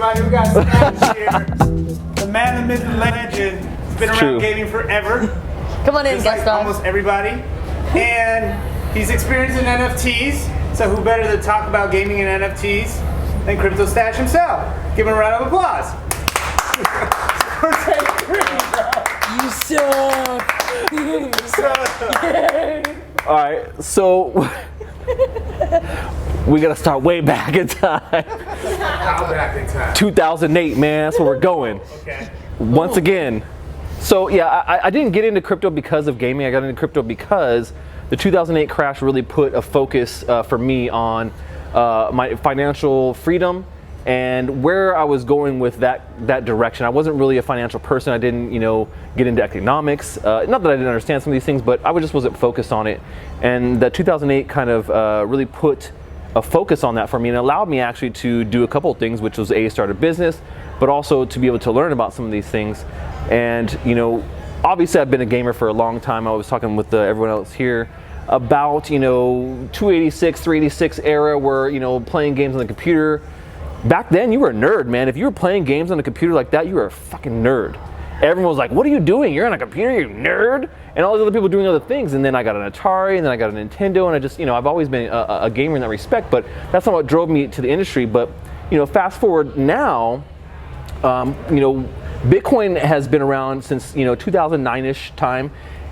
everybody. We got Stash here. The man, the myth, the legend. He's been around gaming forever. Come on in, just guest like star. almost everybody. And he's experienced in NFTs. So who better to talk about gaming and NFTs than Crypto Stash himself? Give him a round of applause. You suck. All right, so we gotta start way back in time. How back in time? 2008, man, that's where we're going. Okay. Once again. So yeah, I didn't get into crypto because of gaming. I got into crypto because the 2008 crash really put a focus for me on my financial freedom and where I was going with that direction. I wasn't really a financial person. I didn't, get into economics. Not that I didn't understand some of these things, but I just wasn't focused on it. And the 2008 kind of really put a focus on that for me and allowed me actually to do a couple of things, which was start a business, but also to be able to learn about some of these things. And obviously I've been a gamer for a long time. I was talking with everyone else here about 286, 386 era where playing games on the computer. Back then you were a nerd, man. If you were playing games on a computer like that, you were a fucking nerd. Everyone was like, what are you doing? You're on a computer, you nerd? And all these other people doing other things. And then I got an Atari, and then I got a Nintendo, and I just, I've always been a gamer in that respect, but that's not what drove me to the industry. But, fast forward now, Bitcoin has been around since, 2009-ish time.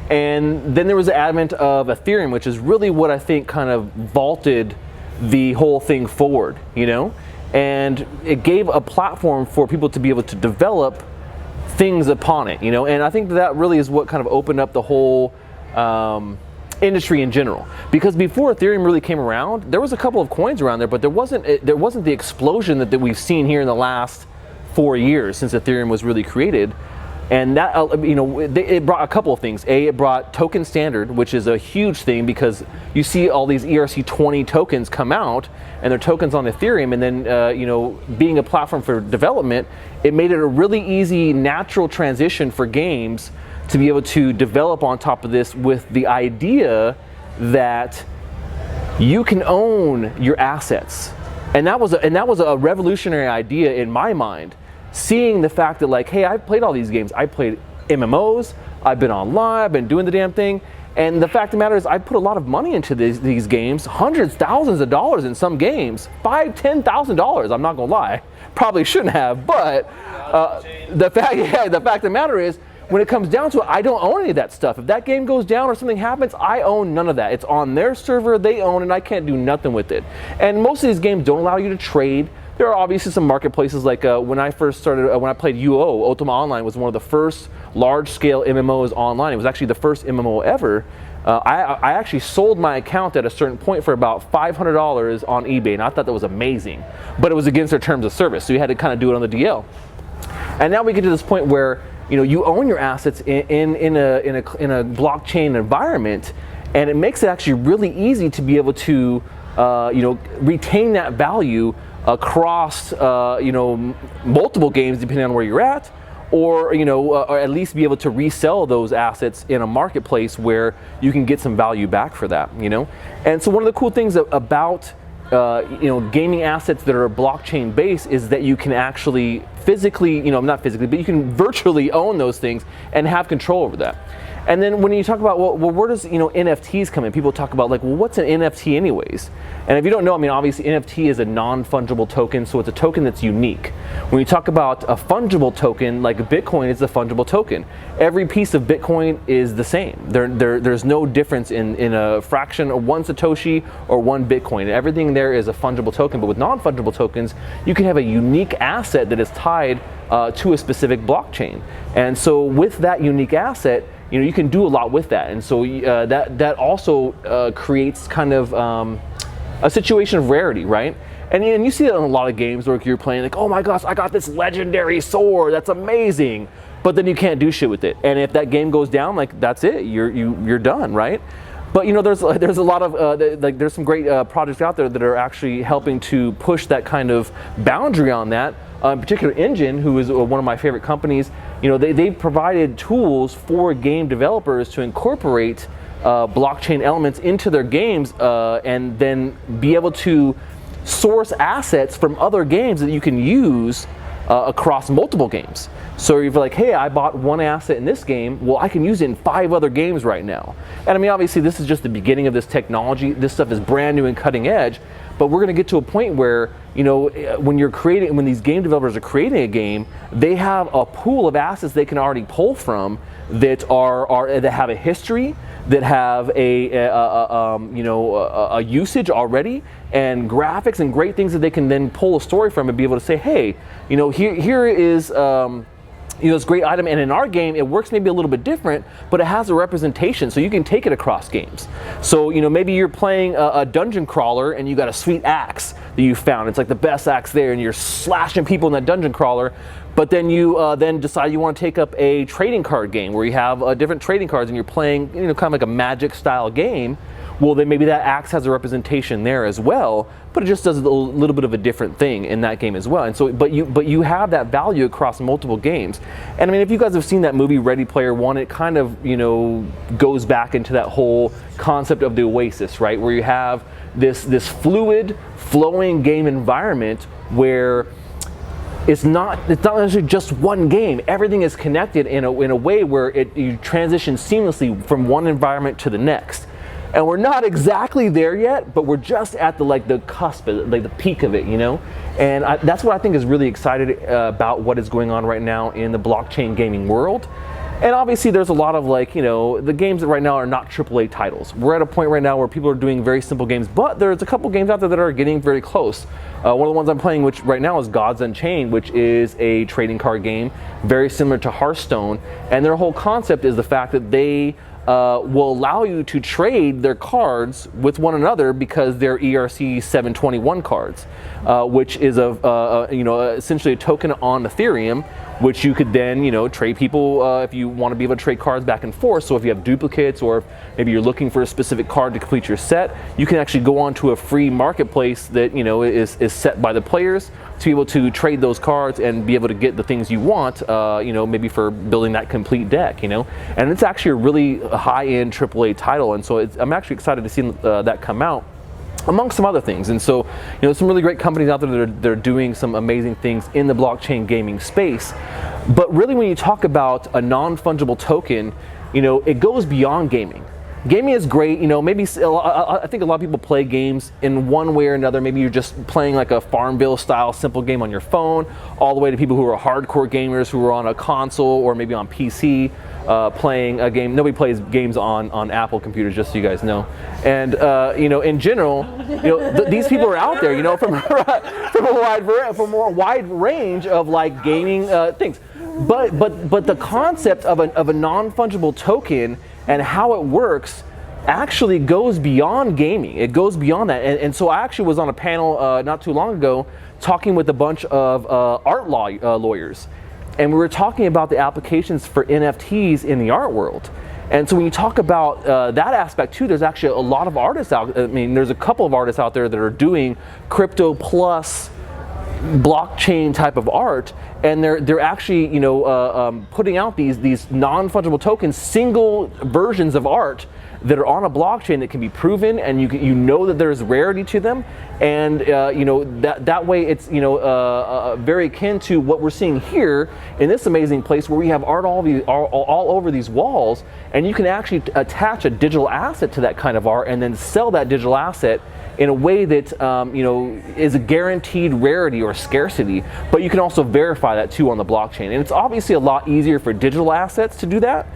And then there was the advent of Ethereum, which is really what I think kind of vaulted the whole thing forward, And it gave a platform for people to be able to develop things upon it, and I think that really is what kind of opened up the whole industry in general. Because before Ethereum really came around, there was a couple of coins around there, but there wasn't the explosion that we've seen here in the last 4 years since Ethereum was really created. And that, it brought a couple of things. It brought token standard, which is a huge thing because you see all these ERC20 tokens come out, and they're tokens on Ethereum. And then, being a platform for development, it made it a really easy, natural transition for games to be able to develop on top of this with the idea that you can own your assets. And that was a revolutionary idea in my mind. Seeing the fact that hey, I've played all these games. I played MMOs, I've been online, I've been doing the damn thing. And the fact of the matter is I put a lot of money into these games, hundreds, thousands of dollars in some games, $5,000, $10,000, I'm not gonna lie. Probably shouldn't have, but the fact of the matter is, when it comes down to it, I don't own any of that stuff. If that game goes down or something happens, I own none of that. It's on their server, they own it, and I can't do nothing with it. And most of these games don't allow you to trade. There are obviously some marketplaces like when I first started, when I played UO, Ultima Online was one of the first large-scale MMOs online. It was actually the first MMO ever. I actually sold my account at a certain point for about $500 on eBay, and I thought that was amazing. But it was against their terms of service, so you had to kind of do it on the DL. And now we get to this point where you own your assets in a blockchain environment, and it makes it actually really easy to be able to retain that value across multiple games depending on where you're at, or at least be able to resell those assets in a marketplace where you can get some value back for that. And so one of the cool things about gaming assets that are blockchain based is that you can actually physically, not physically, but you can virtually own those things and have control over that. And then when you talk about, well, where does NFTs come in? People talk about well, what's an NFT anyways? And if you don't know, obviously NFT is a non-fungible token, so it's a token that's unique. When you talk about a fungible token, like Bitcoin is a fungible token. Every piece of Bitcoin is the same. There's no difference in a fraction of one Satoshi or one Bitcoin. Everything there is a fungible token, but with non-fungible tokens, you can have a unique asset that is tied to a specific blockchain. And so with that unique asset, you can do a lot with that. And so that also creates kind of a situation of rarity, right? And you see that in a lot of games where you're playing oh my gosh, I got this legendary sword, that's amazing. But then you can't do shit with it. And if that game goes down, that's it, you're done, right? But there's a lot of there's some great projects out there that are actually helping to push that kind of boundary on that. In particular, Engine, who is one of my favorite companies, they've provided tools for game developers to incorporate blockchain elements into their games and then be able to source assets from other games that you can use across multiple games. So you're like, hey, I bought one asset in this game, well, I can use it in 5 other games right now. And I mean, obviously this is just the beginning of this technology. This stuff is brand new and cutting edge, but we're gonna get to a point where, you know, when these game developers are creating a game, they have a pool of assets they can already pull from that that have a history, that have a usage already, and graphics and great things that they can then pull a story from and be able to say, hey, you know, here is this great item, and in our game it works maybe a little bit different, but it has a representation, so you can take it across games. So, you know, maybe you're playing a dungeon crawler and you got a sweet axe that you found. It's like the best axe there, and you're slashing people in that dungeon crawler. But then you then decide you want to take up a trading card game where you have different trading cards and you're playing, you know, kind of like a Magic style game. Well, then maybe that axe has a representation there as well, but it just does a little bit of a different thing in that game as well. And so, but you have that value across multiple games. And I mean, if you guys have seen that movie Ready Player One, it kind of, you know, goes back into that whole concept of the Oasis, right? Where you have this fluid, flowing game environment where it's not necessarily just one game. Everything is connected in a way where you transition seamlessly from one environment to the next. And we're not exactly there yet, but we're just at the cusp, like the peak of it, you know? And that's what I think is really excited about what is going on right now in the blockchain gaming world. And obviously there's a lot of, like, you know, the games that right now are not AAA titles. We're at a point right now where people are doing very simple games, but there's a couple games out there that are getting very close. One of the ones I'm playing, which right now is Gods Unchained, which is a trading card game, very similar to Hearthstone. And their whole concept is the fact that they will allow you to trade their cards with one another because they're ERC 721 cards, which is essentially a token on Ethereum, which you could then, you know, trade people if you want to be able to trade cards back and forth. So if you have duplicates, or maybe you're looking for a specific card to complete your set, you can actually go onto a free marketplace that, you know, is set by the players to be able to trade those cards and be able to get the things you want, you know, maybe for building that complete deck, you know. And it's actually a really high-end AAA title, and so I'm actually excited to see that come out, among some other things. And so, you know, some really great companies out there that are doing some amazing things in the blockchain gaming space. But really, when you talk about a non-fungible token, you know, it goes beyond gaming. Gaming is great, you know, maybe I think a lot of people play games in one way or another. Maybe you're just playing like a Farmville style simple game on your phone, all the way to people who are hardcore gamers who are on a console or maybe on PC playing a game. Nobody plays games on Apple computers, just so you guys know. And you know, in general, you know, these people are out there, you know, from a wide range of like gaming things. But the concept of a non-fungible token and how it works actually goes beyond gaming. It goes beyond that. And so I actually was on a panel not too long ago talking with a bunch of art lawyers. And we were talking about the applications for NFTs in the art world. And so when you talk about that aspect too, there's actually a lot of artists out. I mean, there's a couple of artists out there that are doing crypto plus blockchain type of art, and they're actually, you know, putting out these non-fungible tokens, single versions of art that are on a blockchain that can be proven, and you know that there's rarity to them, and you know, that way it's, you know, very akin to what we're seeing here in this amazing place where we have art all over these walls, and you can actually attach a digital asset to that kind of art and then sell that digital asset in a way that you know, is a guaranteed rarity or scarcity, but you can also verify that too on the blockchain. And it's obviously a lot easier for digital assets to do that.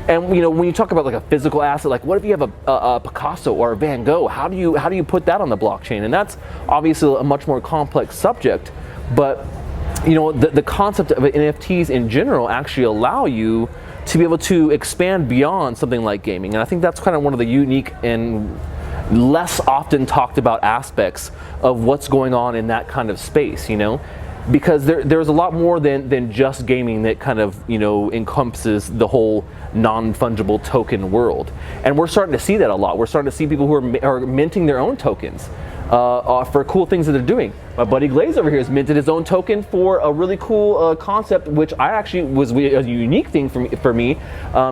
And you know, when you talk about like a physical asset, like what if you have a Picasso or a Van Gogh? How do you put that on the blockchain? And that's obviously a much more complex subject. But you know, the concept of NFTs in general actually allow you to be able to expand beyond something like gaming. And I think that's kind of one of the unique and less often talked about aspects of what's going on in that kind of space, you know, because there's a lot more than just gaming that kind of, you know, encompasses the whole non-fungible token world. And we're starting to see that a lot. We're starting to see people who are minting their own tokens for cool things that they're doing. My buddy Glaze over here has minted his own token for a really cool concept, which I actually was a unique thing for me.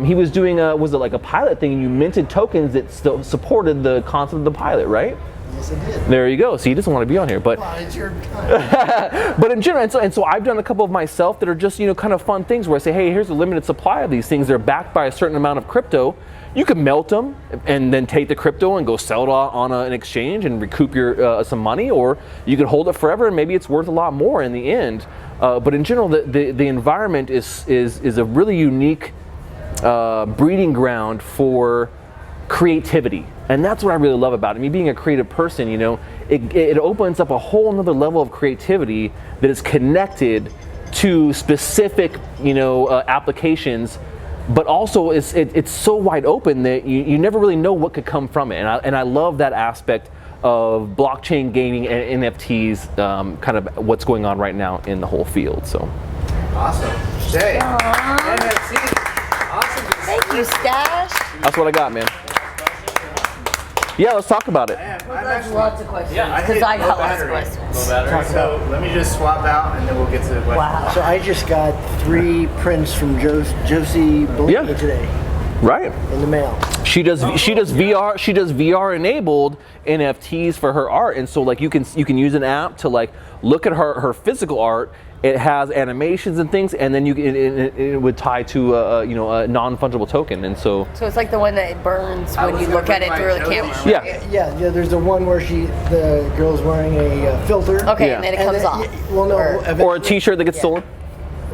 He was doing was it like a pilot thing, and you minted tokens that still supported the concept of the pilot, right? Yes, I did. There you go. So he doesn't want to be on here, but Well, it's your time. but in general, and so I've done a couple of myself that are just kind of fun things where I say, hey, here's a limited supply of these things. They're backed by a certain amount of crypto. You can melt them and then take the crypto and go sell it on an exchange and recoup your some money, or you can hold it forever and maybe it's worth a lot more in the end. But in general, the environment is a really unique breeding ground for creativity, and that's what I really love about it. Me being a creative person, it opens up a whole nother level of creativity that is connected to specific applications, but also it's so wide open that you never really know what could come from it. And I love that aspect of blockchain gaming and NFTs, kind of what's going on right now in the whole field. So Awesome. Shay. NFC. Awesome. Thank you, Stash. that's what I got, man. Yeah, let's talk about it. There's lots of questions. Yeah, Because I got low lots of battery. questions. Low battery. So let me just swap out and then we'll get to the question. Wow. So I just got 3 prints from Josie Bellini Yeah. today Right. in the mail. She does VR enabled NFTs for her art, and so like you can use an app to like look at her physical art. It has animations and things, and then it would tie to a non-fungible token, and so So it's like the one that burns I when was you gonna look at bring it my through the Josie camera. shirt. yeah. Yeah, there's the one where the girl's wearing a filter. Okay, Yeah. and then it And comes then- off. Well, no. Or- Or a T-shirt that gets stolen.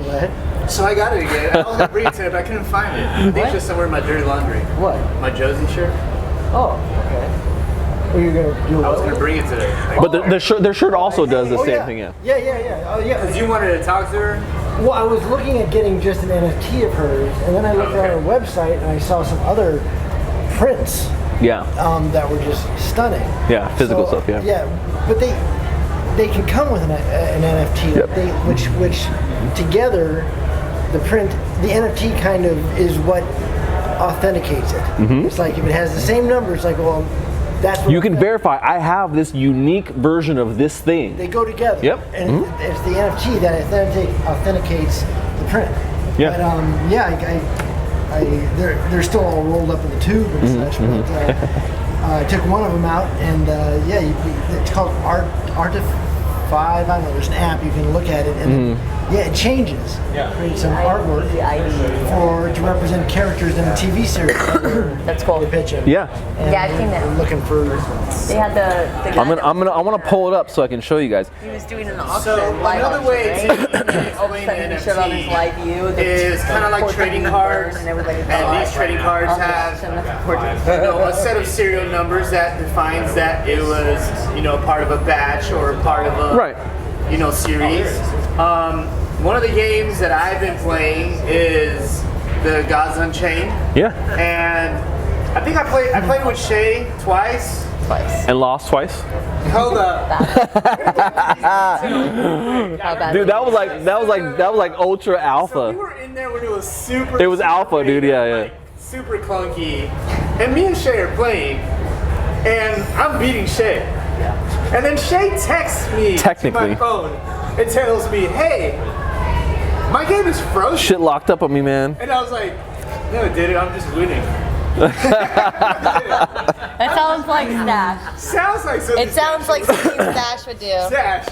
Go ahead. So I got it again. I was gonna bring it today, but I couldn't find it. I think it's just somewhere in my dirty laundry. What? My Josie shirt. Oh, okay. Are you gonna do it? I was gonna bring it today. But their shirt also does the Oh, same yeah. thing. Yeah. Yeah. Oh, yeah. Because you wanted to talk to her. Well, I was looking at getting just an NFT of hers, and then I looked Okay. on her website and I saw some other prints Yeah. that were just stunning. Yeah. Physical So, stuff. Yeah. Yeah, but they can come with an NFT, Yep. which together, the NFT kind of is what authenticates it. Mm-hmm. It's like if it has the same number, it's like, well, that's what You can verify I have this unique version of this thing. They go together. Yep. And it's the NFT that authenticates the print. Yeah. But they're still all rolled up in the tube and such. But I took one of them out, and it's called Artify. I don't know. There's an app you can look at it, and it changes. Yeah. Create some artwork to represent characters in a TV series. That's cool. They pitch it. Yeah. And Yeah, I've seen that. we're looking for. They had the guy I want to pull it up so I can show you guys. he was doing an auction. So live another auction, way right? to All of a explain sudden he showed on his live view. NFT is kind of like trading cards, and these trading cards have a set of serial numbers that defines that it was part of a batch or part of a Right. series. One of the games that I've been playing is the Gods Unchained, Yeah. and I think I played with Shay twice. And lost twice. Hold up. Dude, that was like ultra So alpha. we were in there when it was super. It was alpha, dude, yeah, yeah. like, super clunky, and me and Shay are playing, and I'm beating Shay. And then Shay texts me to Technically. my phone and tells me, "Hey, my game is frozen." Shit locked up on me, man. And I was like, "No, it didn't. I'm just winning." That sounds like Stash. Sounds like something. It sounds like something Stash would do. Stash.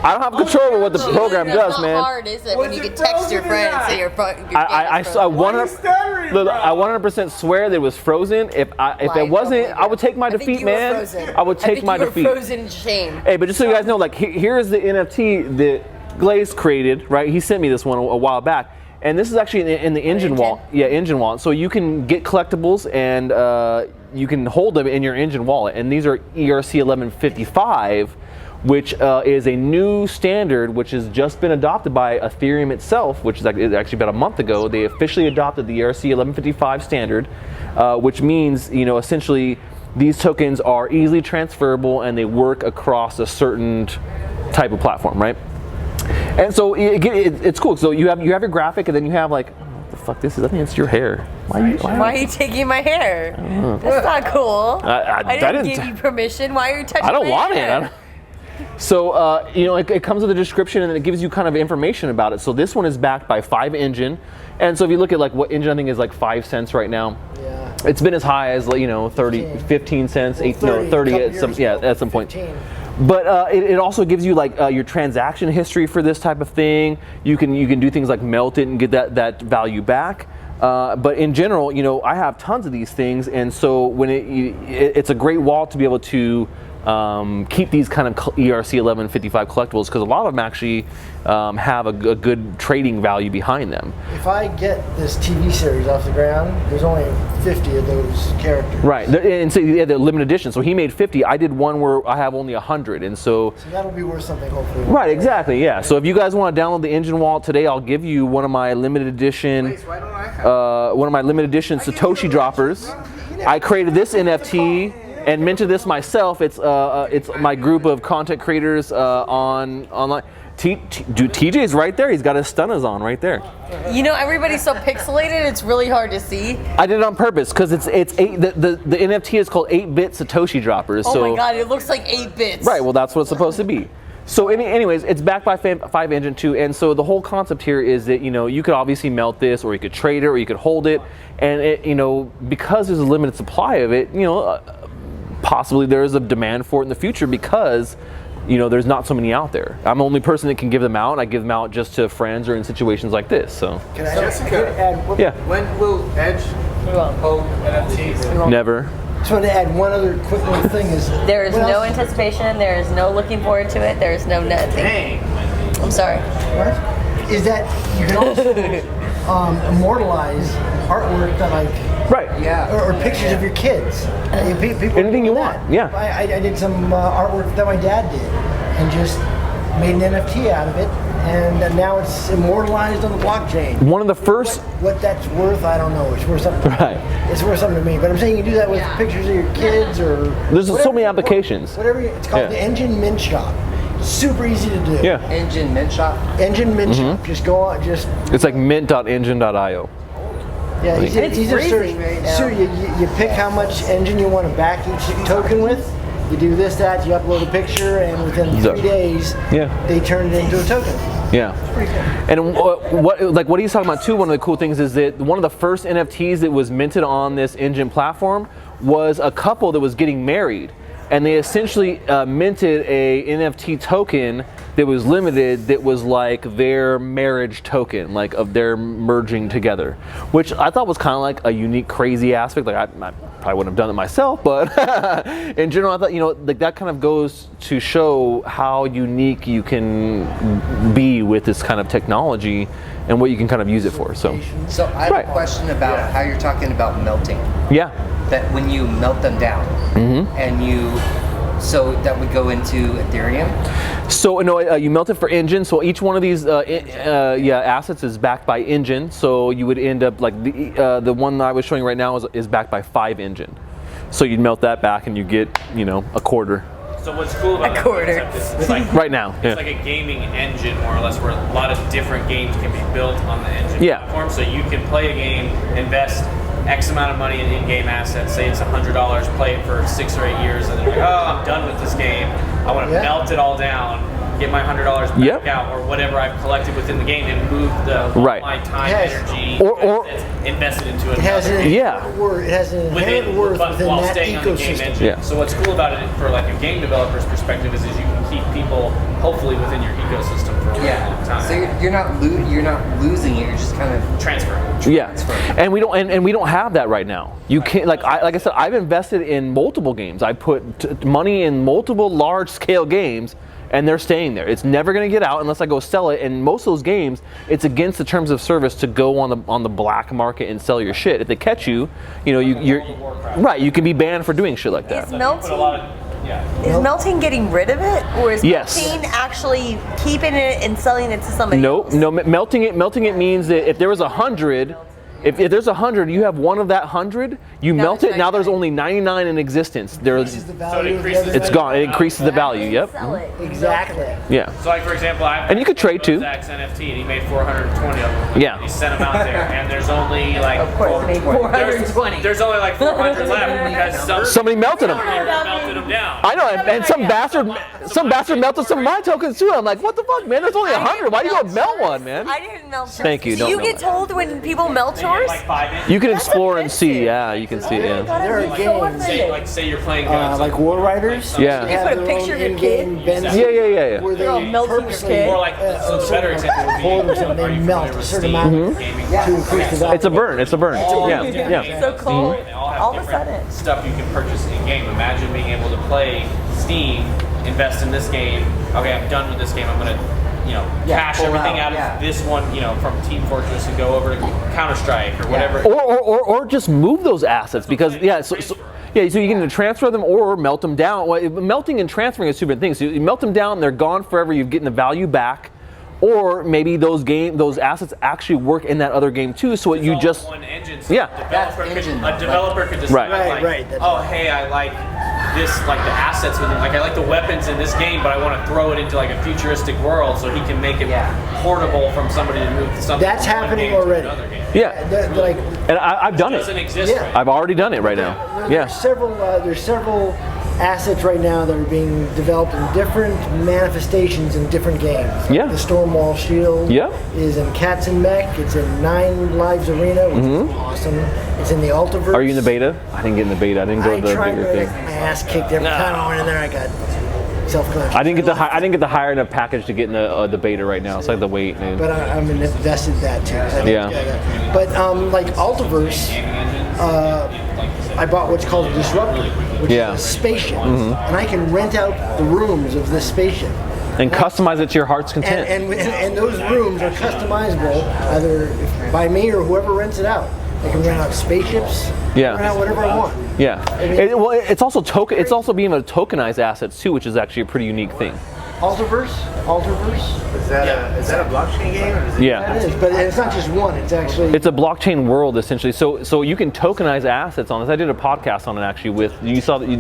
I don't have control over what the program It's does, not man. hard, is it? Was When you it can text your frozen or friend and say your I Why are you 100 stuttering, look, bro? I 100% swear that it was frozen. If it Lying, wasn't, don't I would take my I think defeat, you were man. frozen. I would take my you defeat. were frozen in shame. Hey, but just so you guys know, like here is the NFT that Glaze created, right? He sent me this one a while back, and this is actually in the engine wallet. Yeah, engine wallet. So you can get collectibles and you can hold them in your engine wallet, and these are ERC 1155. Which is a new standard which has just been adopted by Ethereum itself, which is actually about a month ago. They officially adopted the ERC 1155 standard, which means, essentially these tokens are easily transferable and they work across a certain type of platform, right? And so it's cool. So you have your graphic, and then you have like, what the fuck this is? I think it's your hair. Why Why are you taking my hair? That's not cool. I didn't didn't- give you permission. Why are you touching I don't my want hair? it. I don't- So, it comes with a description, and then it gives you kind of information about it. So this one is backed by 5 Engine. And so if you look at like what Engine I think is like 5 cents right now. Yeah. It's been as high as 30, 15 cents, 30 at some at some point. 15. But it also gives you like your transaction history for this type of thing. You can do things like melt it and get that value back. But in general, I have tons of these things, and so when it's a great wallet to be able to keep these kind of ERC 1155 collectibles, because a lot of them actually have a good trading value behind them. If I get this TV series off the ground, there's only 50 of those characters. Right, and so yeah, the limited edition. So he made 50. I did one where I have only 100, and so that'll be worth something, hopefully. Right, exactly, yeah. So if you guys want to download the Engine wallet today, I'll give you one of my limited edition, Why don't I have one of my limited edition Satoshi droppers. I created this NFT and minted this myself. It's my group of content creators online. TJ's right there. He's got his stunners on right there. Everybody's so pixelated, it's really hard to see. I did it on purpose because it's 8. The NFT is called 8-bit Satoshi droppers. Oh so, my god, it looks like 8 bits. Right. Well, that's what it's supposed to be. So anyways, it's backed by 5 Engine 2, and so the whole concept here is that you could obviously melt this, or you could trade it, or you could hold it, and it, because there's a limited supply of it, possibly there is a demand for it in the future because there's not so many out there. I'm the only person that can give them out, and I give them out just to friends or in situations like this. So Can I Jessica. add? yeah, When will Edge hold NFTs? never. Just wanted to add one other quick little thing. There is what no else- anticipation, there is no looking forward to it, there is no nothing. Dang. I'm sorry. What? Is that you can also immortalize artwork that Right. Yeah. or pictures of your kids. People Anything you do want, that. yeah. I did some artwork that my dad did, and just made an NFT out of it, and now it's immortalized on the blockchain. One of the first. What that's worth, I don't know. It's worth something. Right. It's worth something to me. But I'm saying you can do that with pictures of your kids or. There's so whatever many you want. applications. Whatever it's called, Yeah. the Engine Mint Shop. Super easy to do. Yeah. Engine Mint Shop. Engine Mint Shop. Just go on. Just It's like mint.engine.io. yeah. Easy, And it's easy to search. freezing right now. So you pick how much engine you want to back each token with. You do this, that. You upload a picture, and within 3 days, Yeah. they turn it into a token. Yeah. And what he's talking about too, one of the cool things is that one of the first NFTs that was minted on this Engine platform was a couple that was getting married, and they essentially minted a NFT token that was limited, that was like their marriage token, like of their merging together, which I thought was kind of like a unique, crazy aspect. Like I probably wouldn't have done it myself, but in general, I thought like that kind of goes to show how unique you can be with this kind of technology and what you can kind of use it for. So So I have Right. a question about how you're talking about melting. yeah. That when you melt them down, and so that would go into Ethereum. So no, you melt it for Engine. So each one of these assets is backed by Engine. So you would end up like the one that I was showing right now is backed by 5 Engine. So you'd melt that back and you get a quarter So what's cool about A that quarter. concept is it's like right now. it's Yeah. like a gaming engine more or less, where a lot of different games can be built on the engine Yeah. platform. So you can play a game, invest X amount of money in in-game assets. Say it's $100, play it for 6 or 8 years, and then you're like, oh, I'm done with this game. I want to Yeah. melt it all down, get my $100 back Yep. out, or whatever I've collected within the game, and move Right. my time, Yes. energy, Or- that's invested into It has an Yeah. inherent worth. It has an inherent within, worth but within while that staying on the game ecosystem. engine. Yeah. So what's cool about it for like a game developer's perspective is you can keep people hopefully within your ecosystem for a really long time. So you're not losing it. You're just kind of Transfer. Yeah, Transfer. and we don't and we don't have that right now. You can't like I said, I've invested in multiple games. I put money in multiple large scale games, and they're staying there. It's never going to get out unless I go sell it. And most of those games, it's against the terms of service to go on the black market and sell your shit. If they catch you, you're right. You can be banned for doing shit like that. Is Put a lot melting, of, yeah. is melting getting rid of it, or is Yes. melting actually keeping it and selling it to somebody Nope, else? no. Melting it means that if there was 100, if there's 100, you have one of that 100, you Now melt it's it. Now there's 99. only 99 in existence. Increases the value of the increases- other It's side. gone. It increases the value. Yep. Sell it. Exactly. Yeah. So like for example, I've And you could trade, too. Zach's NFT, and he made 420 of them. Yeah. He sent them out there, and there's only like Of course, maybe 420. There's only like 400 left because Somebody melted them. melted them down. I know, and some bastard melted some of my tokens too. I'm like, what the fuck, man? There's only 100. Why do you go melt one, man? I didn't melt yours. Thank you, So don't you melt get it. told when people melt yours? yours? Like 5 inches. You can That's explore and offensive. see. Yeah, you can see it. Yeah. There are games. Say you're playing guns. Like War Riders. Yeah. They have Put a their picture own of your in-game kid. benzene. Yeah. Where They're all they melting your purposely kid. Or like, so the better example would be, Holders and they are you melt familiar a with certain Steam amount gaming? to increase the value. It's a burn. It's a burn. Yeah. So cool. They all have All of a different sudden. stuff you can purchase in game. Imagine being able to play Steam, invest in this game. Okay, I'm done with this game. I'm gonna, cash pull out, everything out yeah. of this one, from Team Fortress and go over to Counter Strike or whatever. Or just move those assets because so you can either transfer them or melt them down. Well, melting and transferring is two different things. So you melt them down, they're gone forever. You're getting the value back. Or maybe those assets actually work in that other game too. So you all just one engine. So Yeah. a developer could decide, Right. Right, that's oh, hey, I like this, like the assets within, like I like the weapons in this game, but I want to throw it into like a futuristic world so he can make it portable from somebody to move something. That's from one happening game to already. another game. yeah. Like And I've done It it. doesn't exist Yeah. right I've already done it right now. Yeah. there's several assets right now that are being developed in different manifestations in different games. Like Yeah. The Stormwall Shield Yep. is in Cats and Mech. It's in Nine Lives Arena, which is awesome. It's in the Ultiverse. Mm-hmm. Are you in the beta? I didn't get in the beta. I didn't go I to the tried bigger to thing. get my ass kicked every time I went in there. I got self-conscious. I didn't get the higher enough package to get in the beta right now. So I have to wait, man. But I'm invested in that too. Yeah. But like Ultiverse, I bought what's called a Disruptor, which Yeah. is a spaceship, and I can rent out the rooms of this spaceship. And customize it to your heart's content. And those rooms are customizable either by me or whoever rents it out. I can rent out spaceships, Yeah. rent out whatever I want. Yeah. It's also It's also being able to tokenize assets too, which is actually a pretty unique thing. Ultiverse. Is that a blockchain game? Or is it Yeah. That is, but it's not just one. It's actually It's a blockchain world essentially. So you can tokenize assets on this. I did a podcast on it actually with Did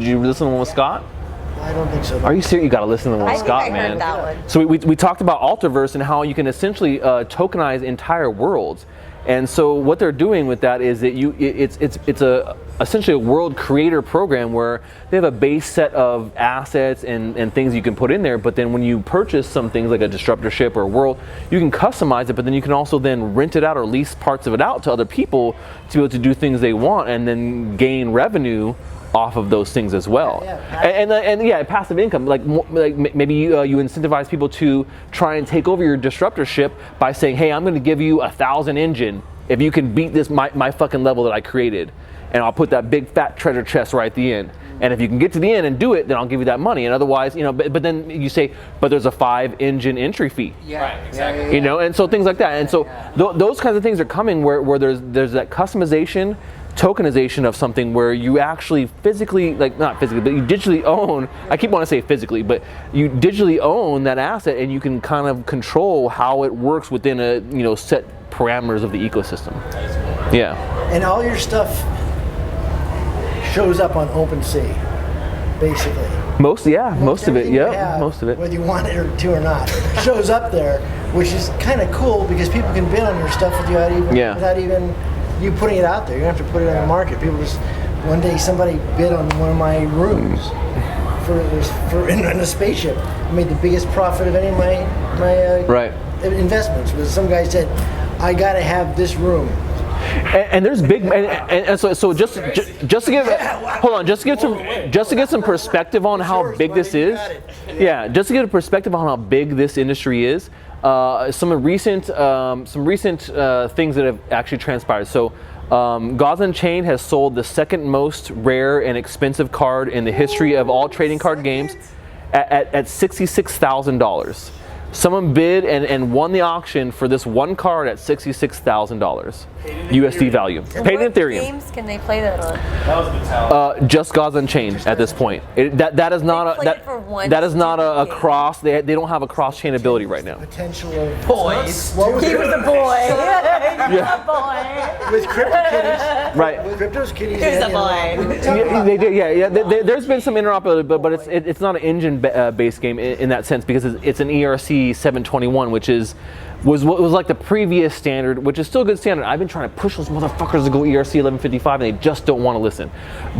you listen to the one with Scott? I don't think so. Are you serious? You got to listen to the one I with think Scott, I man. heard that one. So we talked about Ultiverse and how you can essentially tokenize entire worlds. And so what they're doing with that is that it's essentially a world creator program where they have a base set of assets and things you can put in there, but then when you purchase some things like a disruptor ship or a world, you can customize it, but then you can also then rent it out or lease parts of it out to other people to be able to do things they want and then gain revenue off of those things as well. And passive income, like maybe you incentivize people to try and take over your disruptor ship by saying, hey, I'm going to give you 1,000 engine if you can beat this my fucking level that I created, and I'll put that big fat treasure chest right at the end. And if you can get to the end and do it, then I'll give you that money. And otherwise, but then you say, but there's a 5-engine entry fee. Yeah. Right, exactly. And so things like that. And so those kinds of things are coming where there's that customization, tokenization of something where you actually physically, like not physically, but you digitally own, I keep wanting to say physically, but you digitally own that asset and you can kind of control how it works within a, set parameters of the ecosystem. Yeah. And all your stuff shows up on OpenSea, basically. Most of it, Everything you yeah, have, most of it. whether you want it or not, shows up there, which is kind of cool because people can bid on your stuff without even you putting it out there. You don't have to put it on the market. People just one day somebody bid on one of my rooms for in a spaceship. I made the biggest profit of any of my Right. investments. Because some guy said, "I got to have this room." And there's big, and so just to give, hold on, just to get some perspective on how big this is. Yeah, just to get a perspective on how big this industry is. Some recent things that have actually transpired. So, Gods Unchained has sold the second most rare and expensive card in the history of all trading card games at $66,000. Someone bid and won the auction for this one card at $66,000 USD value. Paid in What Ethereum. games can they play that on? That was the tell. Just Gods Unchained at this point. That is not They play it for one that is not a stupid game. cross. They don't have a cross chain ability right now. Potential of Boys. What was He it? was a boy. He was a boy. With CryptoKitties. Right. With CryptoKitties. He was a and boy. Yeah, they did, yeah. There's been some interoperability, but it's not an engine-based game in that sense because it's an ERC 721, which was like the previous standard, which is still a good standard. I've been trying to push those motherfuckers to go ERC 1155, and they just don't want to listen.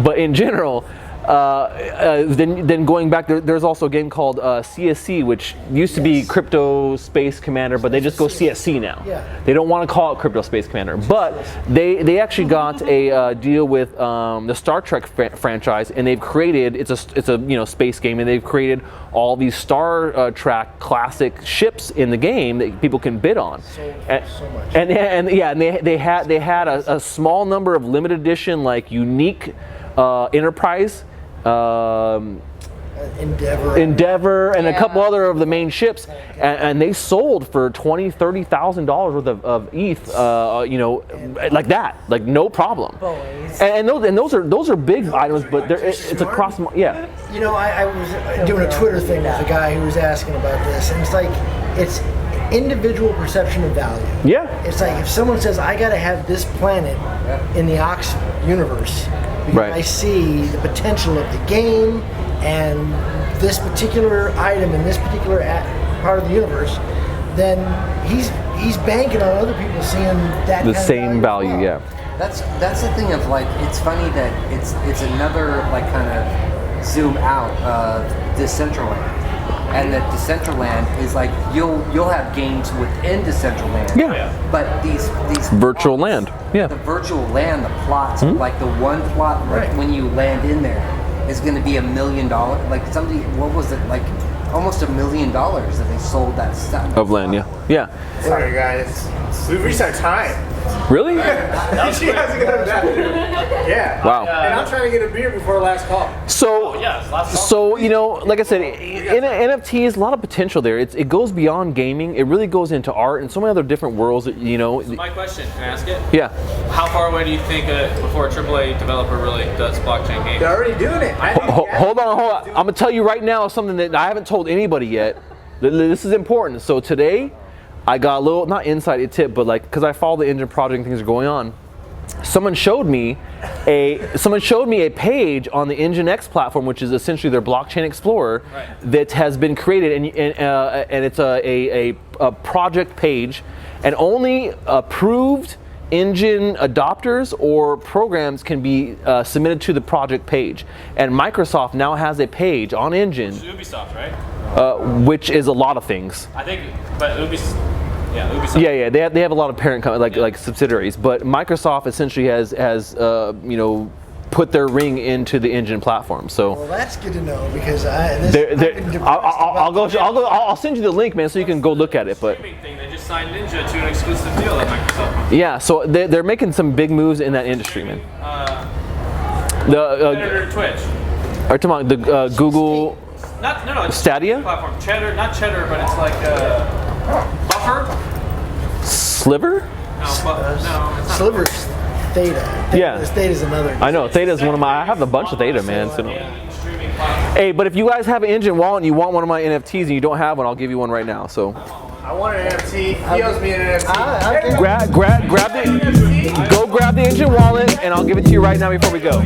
But in general, then going back, there's also a game called CSC, which used to be Crypto Space Commander, but they just go CSC now. Yeah. They don't want to call it Crypto Space Commander, but they actually got a deal with the Star Trek franchise, and they've created it's a space game, and they've created all these Star Trek classic ships in the game that people can bid on. So much. And they had a small number of limited edition, like unique Enterprise. Endeavor and a couple other of the main ships, and they sold for $20,000-$30,000 worth of ETH, like that, like no problem. And those are big items, but it's across. Yeah. You know, I was doing a Twitter thing with a guy who was asking about this, and it's like it's individual perception of value. Yeah. It's like if someone says, I gotta have this planet in the Ox universe because Right. I see the potential of the game and this particular item in this particular part of the universe, then he's banking on other people seeing that The kind same of value, as well. yeah. That's the thing of like, it's funny that it's another like kind of zoom out of Decentraland. And that Decentraland is like you'll have games within Decentraland. Yeah. But these Virtual plots, land. Yeah. The virtual land, the plots, like the one plot Right. when you land in there is going to be $1 million. Like somebody, what was it like? Almost $1 million that they sold that stuff. Of land, yeah. Sorry, guys. We've reached our time. Really? She has to go to the bathroom. Yeah. Wow. And I'm trying to get a beer before last call. So, Yeah, it's last call. so like I said, in NFTs, a lot of potential there. It goes beyond gaming. It really goes into art and so many other different worlds. My question, can I ask it? Yeah. How far away do you think before a AAA developer really does blockchain games? They're already doing it. Hold on. I'm gonna tell you right now something that I haven't told anybody yet. This is important. So today, I got a little, not inside tip, but like, because I follow the engine project and things are going on. Someone showed me a page on the NGINX platform, which is essentially their blockchain explorer, that has been created, and it's a project page, and only approved engine adopters or programs can be submitted to the project page. And Microsoft now has a page on Engine, It's Ubisoft, right? which is a lot of things. I think, but Ubisoft. Yeah, they have a lot of parent like subsidiaries, but Microsoft essentially has put their ring into the Engine platform. So Well, that's good to know because I've been depressed I'll send you the link, man, so you can go look at it. But Thing, they just signed Ninja to an exclusive deal at Microsoft. yeah, so they're making some big moves in that industry, man. Cheddar Twitch. Are you talking about the Google No, it's Stadia? platform. Cheddar, not Cheddar, but it's like Buffer. Sliver? No, it's not. Sliver's Theta. Yeah. Theta's another. I know Theta's one of my. I have a bunch of Theta, man. So. Streaming platform. Hey, but if you guys have an Engine wallet and you want one of my NFTs and you don't have one, I'll give you one right now. So I want an NFT. He owes me an NFT. grab the Engine wallet and I'll give it to you right now before we go.